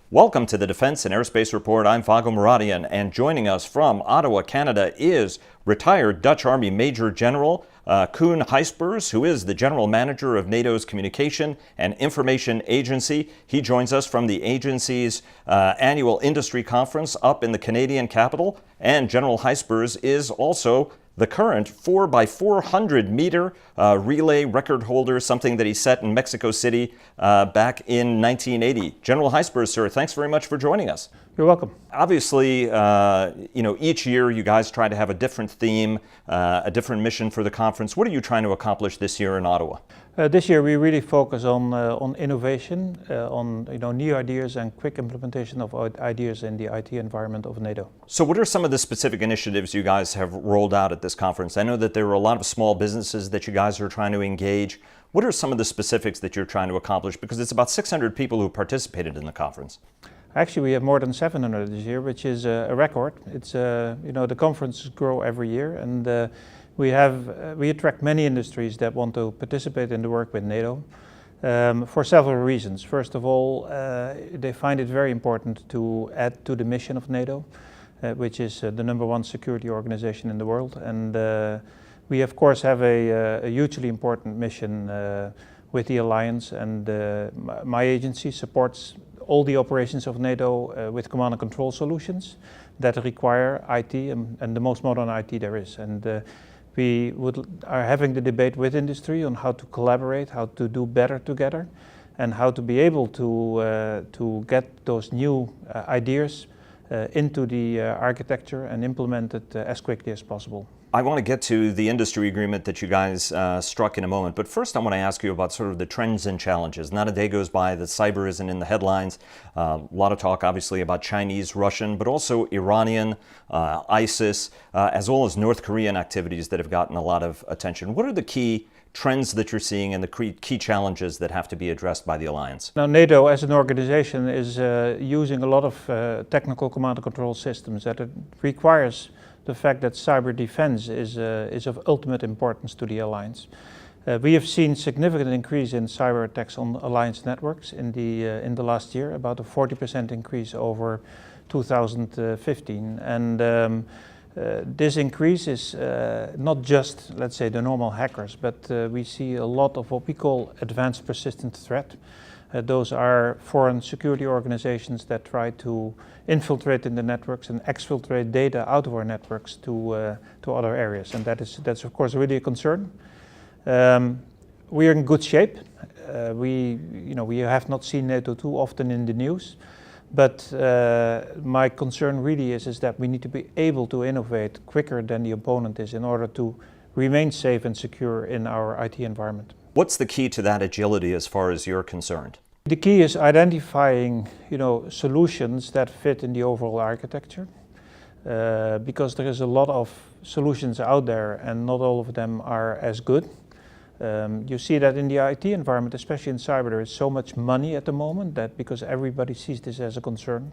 Welcome to the Defense and Aerospace Report. I'm Vago Muradian, and joining us from Ottawa, Canada is retired Dutch Army Major General Koen Gijsbers, who is the General Manager of NATO's Communication and Information Agency. He joins us from the agency's annual industry conference up in the Canadian capital, and General Gijsbers is also the current 4x400 meter relay record holder, something that he set in Mexico City back in 1980. General Gijsbers, sir, thanks very much for joining us. You're welcome. Obviously, each year you guys try to have a different theme, a different mission for the conference. What are you trying to accomplish this year in Ottawa? This year we really focus on innovation, on new ideas and quick implementation of ideas in the IT environment of NATO. So what are some of the specific initiatives you guys have rolled out at this conference? I know that there are a lot of small businesses that you guys are trying to engage. What are some of the specifics that you're trying to accomplish? Because it's about 600 people who participated in the conference. Actually, we have more than 700 this year, which is a record. It's the conferences grow every year, and we attract many industries that want to participate in the work with NATO for several reasons. First of all, they find it very important to add to the mission of NATO, which is the #1 security organization in the world. And we, of course, have a hugely important mission with the alliance, and my agency supports all the operations of NATO with command and control solutions that require IT and the most modern IT there is. And we are having the debate with industry on how to collaborate, how to do better together, and how to be able to get those new ideas into the architecture and implement it as quickly as possible. I want to get to the industry agreement that you guys struck in a moment, but first I want to ask you about sort of the trends and challenges. Not a day goes by that cyber isn't in the headlines. A lot of talk obviously about Chinese, Russian, but also Iranian, ISIS, as well as North Korean activities that have gotten a lot of attention. What are the key trends that you're seeing and the key challenges that have to be addressed by the alliance? Now, NATO as an organization is using a lot of technical command and control systems that it requires the fact that cyber defense is of ultimate importance to the alliance. We have seen significant increase in cyber attacks on alliance networks in the last year, about a 40% increase over 2015. And this increase is not just, let's say, the normal hackers, but we see a lot of what we call advanced persistent threat. Those are foreign security organizations that try to infiltrate in the networks and exfiltrate data out of our networks to other areas, and that's of course really a concern. We are in good shape. We have not seen NATO too often in the news, but my concern really is that we need to be able to innovate quicker than the opponent is in order to remain safe and secure in our IT environment. What's the key to that agility as far as you're concerned? The key is identifying, solutions that fit in the overall architecture, because there is a lot of solutions out there and not all of them are as good. You see that in the IT environment, especially in cyber, there is so much money at the moment that because everybody sees this as a concern.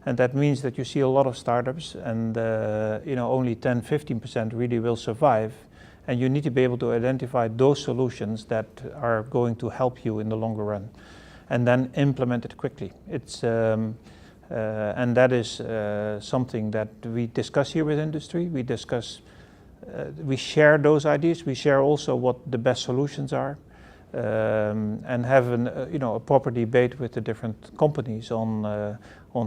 And that means that you see a lot of startups and only 10-15% really will survive. And you need to be able to identify those solutions that are going to help you in the longer run, and then implement it quickly. And that is something that we discuss here with industry. We share those ideas. We share also what the best solutions are, and have a proper debate with the different companies on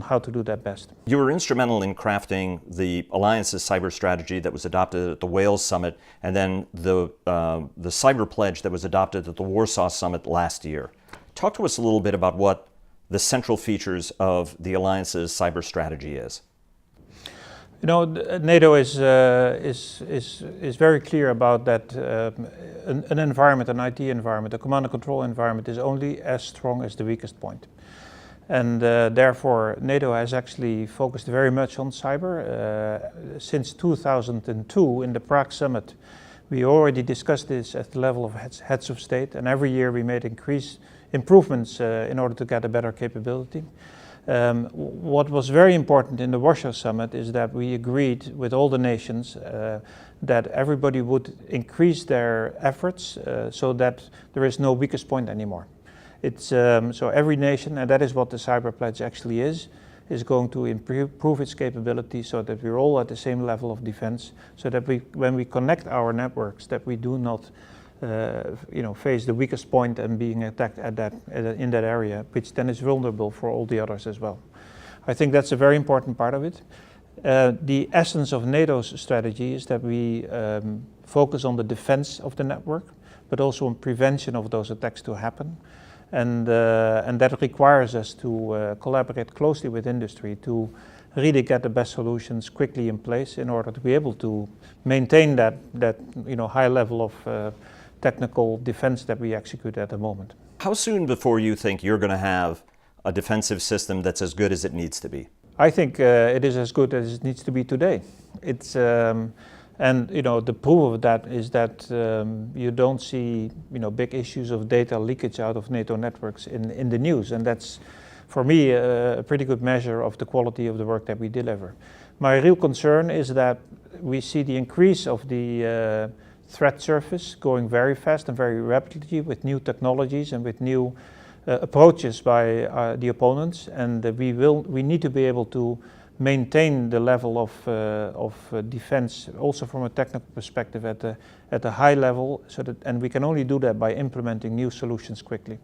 how to do that best. You were instrumental in crafting the Alliance's cyber strategy that was adopted at the Wales Summit, and then the cyber pledge that was adopted at the Warsaw Summit last year. Talk to us a little bit about what the central features of the Alliance's cyber strategy is. NATO is very clear about that an environment, an IT environment, a command and control environment is only as strong as the weakest point. And therefore, NATO has actually focused very much on cyber. Since 2002, in the Prague Summit, we already discussed this at the level of heads of state, and every year we made improvements in order to get a better capability. What was very important in the Warsaw Summit is that we agreed with all the nations that everybody would increase their efforts so that there is no weakest point anymore. It's so every nation, and that is what the Cyber Pledge actually is going to improve its capability so that we're all at the same level of defense, so that when we connect our networks, that we do not face the weakest point and being attacked in that area, which then is vulnerable for all the others as well. I think that's a very important part of it. The essence of NATO's strategy is that we focus on the defense of the network, but also on prevention of those attacks to happen. And that requires us to collaborate closely with industry to really get the best solutions quickly in place in order to be able to maintain that high level of technical defense that we execute at the moment. How soon before you think you're going to have a defensive system that's as good as it needs to be? I think it is as good as it needs to be today. It's and the proof of that is that you don't see big issues of data leakage out of NATO networks in the news, and that's for me a pretty good measure of the quality of the work that we deliver. My real concern is that we see the increase of the threat surface going very fast and very rapidly with new technologies and with new approaches by the opponents, and we need to be able to maintain the level of defense also from a technical perspective at a high level, and we can only do that by implementing new solutions quickly.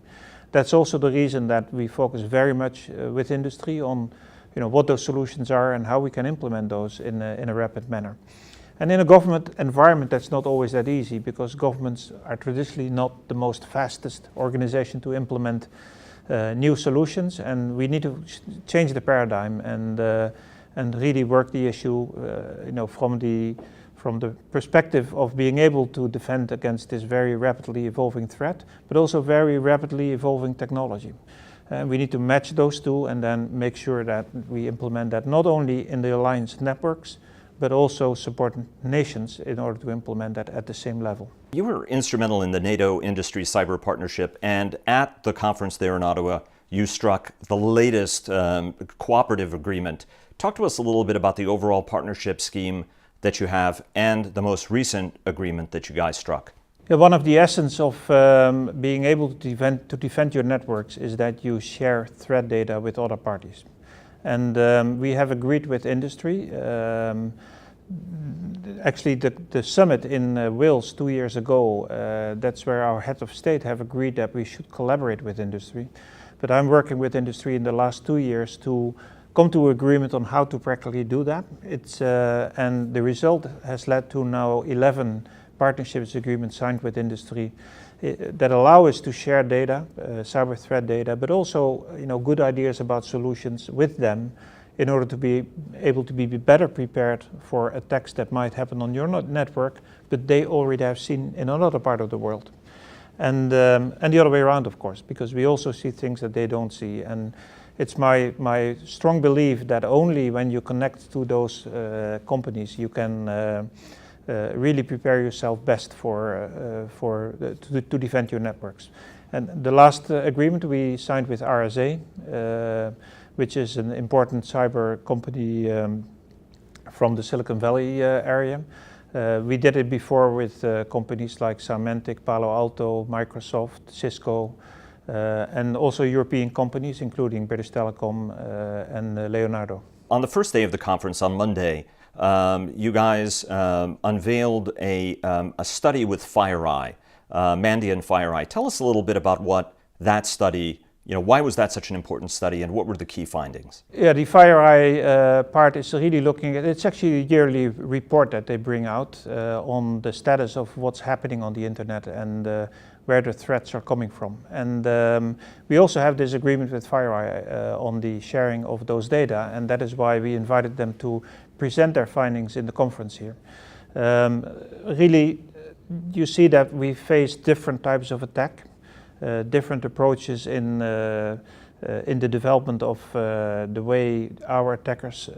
That's also the reason that we focus very much with industry on what those solutions are and how we can implement those in a rapid manner. And in a government environment, that's not always that easy, because governments are traditionally not the most fastest organization to implement new solutions, and we need to change the paradigm and really work the issue from the perspective of being able to defend against this very rapidly evolving threat, but also very rapidly evolving technology. And we need to match those two and then make sure that we implement that not only in the alliance networks, but also support nations in order to implement that at the same level. You were instrumental in the NATO Industry Cyber Partnership, and at the conference there in Ottawa, you struck the latest cooperative agreement. Talk to us a little bit about the overall partnership scheme that you have and the most recent agreement that you guys struck. Yeah, one of the essence of being able to defend your networks is that you share threat data with other parties. And we have agreed with industry. Actually, the summit in Wales 2 years ago, that's where our head of state have agreed that we should collaborate with industry. But I'm working with industry in the last 2 years to come to agreement on how to practically do that. And the result has led to now 11 partnerships agreements signed with industry that allow us to share data, cyber threat data, but also good ideas about solutions with them in order to be able to be better prepared for attacks that might happen on your network, but they already have seen in another part of the world. And the other way around, of course, because we also see things that they don't see. And it's my strong belief that only when you connect to those companies you can really prepare yourself best to defend your networks. And the last agreement we signed with RSA, which is an important cyber company from the Silicon Valley area. We did it before with companies like Symantec, Palo Alto, Microsoft, Cisco, and also European companies, including British Telecom and Leonardo. On the first day of the conference on Monday, you guys unveiled a study with FireEye, Mandiant FireEye. Tell us a little bit about what that study, why was that such an important study and what were the key findings? Yeah, the FireEye part is really looking at, it's actually a yearly report that they bring out on the status of what's happening on the internet and where the threats are coming from. And we also have this agreement with FireEye on the sharing of those data, and that is why we invited them to present their findings in the conference here. Really, you see that we face different types of attack, different approaches in the development of the way our attackers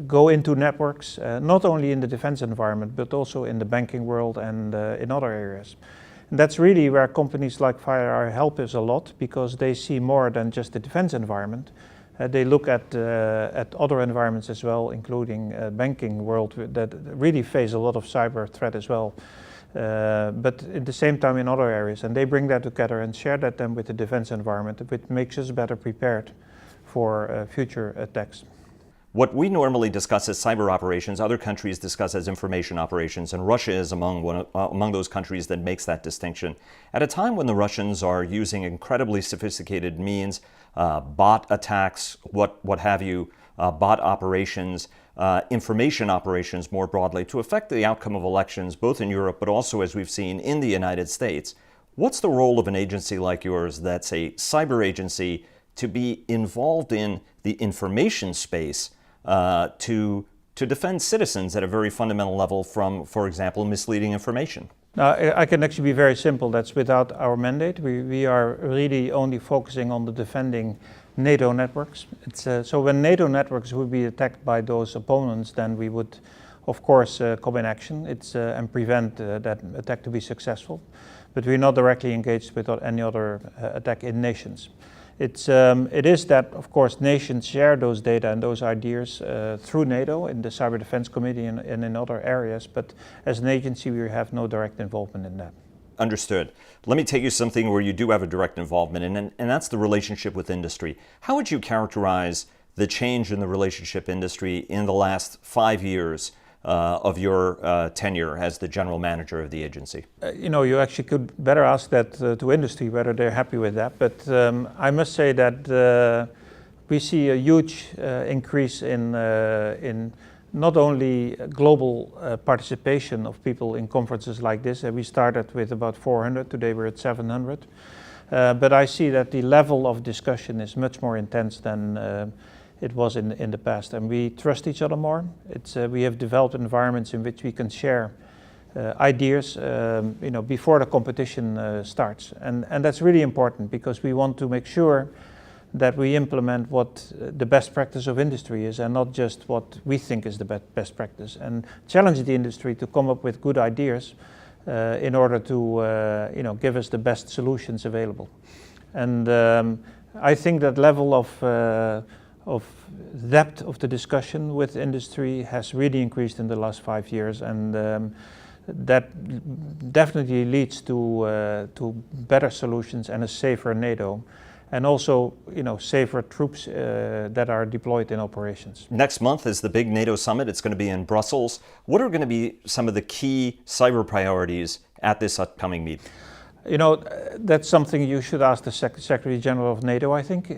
go into networks, not only in the defense environment, but also in the banking world and in other areas. And that's really where companies like FireEye help us a lot, because they see more than just the defense environment. They look at other environments as well, including banking world that really face a lot of cyber threat as well. but at the same time in other areas. And they bring that together and share that then with the defense environment, which makes us better prepared for future attacks. What we normally discuss as cyber operations, other countries discuss as information operations, and Russia is among those countries that makes that distinction. At a time when the Russians are using incredibly sophisticated means, bot attacks, what have you, bot operations, information operations more broadly, to affect the outcome of elections, both in Europe but also, as we've seen, in the United States. What's the role of an agency like yours that's a cyber agency to be involved in the information space to defend citizens at a very fundamental level from, for example, misleading information? I can actually be very simple. That's without our mandate. We are really only focusing on the defending NATO networks. So when NATO networks would be attacked by those opponents, then we would, of course, come in action and prevent that attack to be successful. But we're not directly engaged with any other attack in nations. It is that, of course, nations share those data and those ideas through NATO in the Cyber Defense Committee and in other areas, but as an agency we have no direct involvement in that. Understood. Let me take you something where you do have a direct involvement, and that's the relationship with industry. How would you characterize the change in the relationship industry in the last 5 years of your tenure as the general manager of the agency? You actually could better ask that to industry, whether they're happy with that. But I must say that we see a huge increase in not only global participation of people in conferences like this. We started with about 400, today we're at 700. But I see that the level of discussion is much more intense than it was in the past, and we trust each other more. We have developed environments in which we can share ideas, before the competition starts, and that's really important because we want to make sure that we implement what the best practice of industry is, and not just what we think is the best practice, and challenge the industry to come up with good ideas in order to give us the best solutions available. And I think that level of depth of the discussion with industry has really increased in the last 5 years, and that definitely leads to better solutions and a safer NATO, and also safer troops that are deployed in operations. Next month is the big NATO Summit. It's going to be in Brussels. What are going to be some of the key cyber priorities at this upcoming meeting? That's something you should ask the Secretary General of NATO, I think.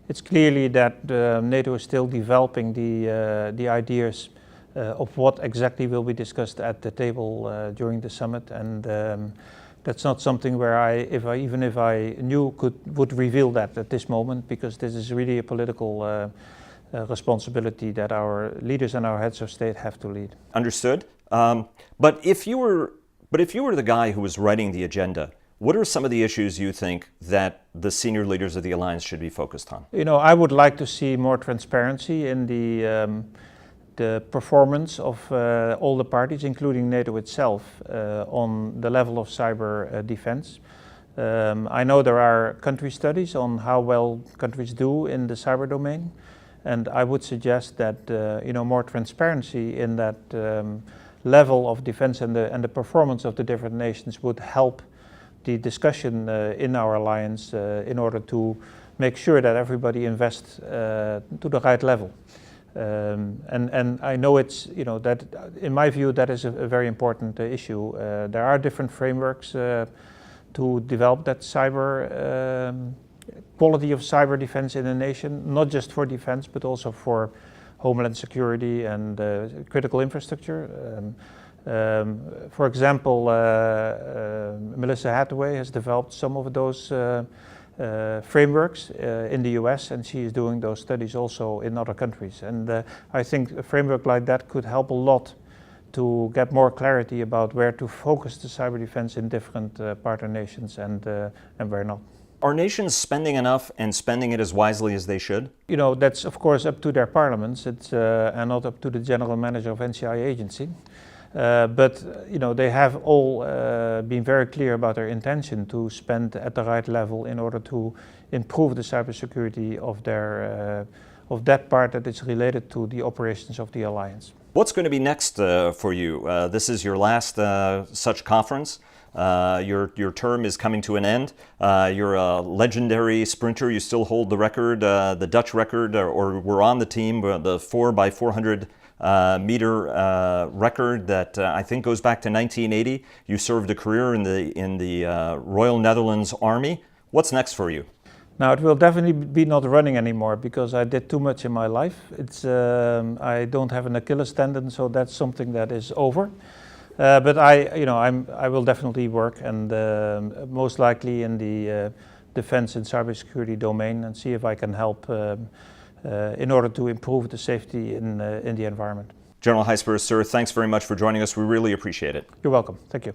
It's clearly that NATO is still developing the ideas of what exactly will be discussed at the table during the summit, and that's not something where even if I knew would reveal that at this moment, because this is really a political responsibility that our leaders and our heads of state have to lead. Understood. But if you were the guy who was writing the agenda, what are some of the issues you think that the senior leaders of the alliance should be focused on? I would like to see more transparency in the performance of all the parties, including NATO itself, on the level of cyber defense. I know there are country studies on how well countries do in the cyber domain, and I would suggest that more transparency in that level of defense and the performance of the different nations would help the discussion in our alliance in order to make sure that everybody invests to the right level. And I know it's, that in my view, that is a very important issue. There are different frameworks to develop that quality of cyber defense in a nation, not just for defense, but also for homeland security and critical infrastructure. For example, Melissa Hathaway has developed some of those frameworks in the US, and she is doing those studies also in other countries. And I think a framework like that could help a lot to get more clarity about where to focus the cyber defense in different partner nations and where not. Are nations spending enough and spending it as wisely as they should? That's of course up to their parliaments, and not up to the general manager of NCI agency. But they have all been very clear about their intention to spend at the right level in order to improve the cybersecurity of that part that is related to the operations of the alliance. What's going to be next for you? This is your last such conference. Your term is coming to an end. You're a legendary sprinter. You still hold the record, the Dutch record, or were on the team, the 4x400 meter record that I think goes back to 1980. You served a career in the Royal Netherlands Army. What's next for you? Now, it will definitely be not running anymore because I did too much in my life. I don't have an Achilles tendon, so that's something that is over. But I will definitely work, and most likely in the defense and cybersecurity domain, and see if I can help in order to improve the safety in the environment. General Gijsbers, sir, thanks very much for joining us. We really appreciate it. You're welcome. Thank you.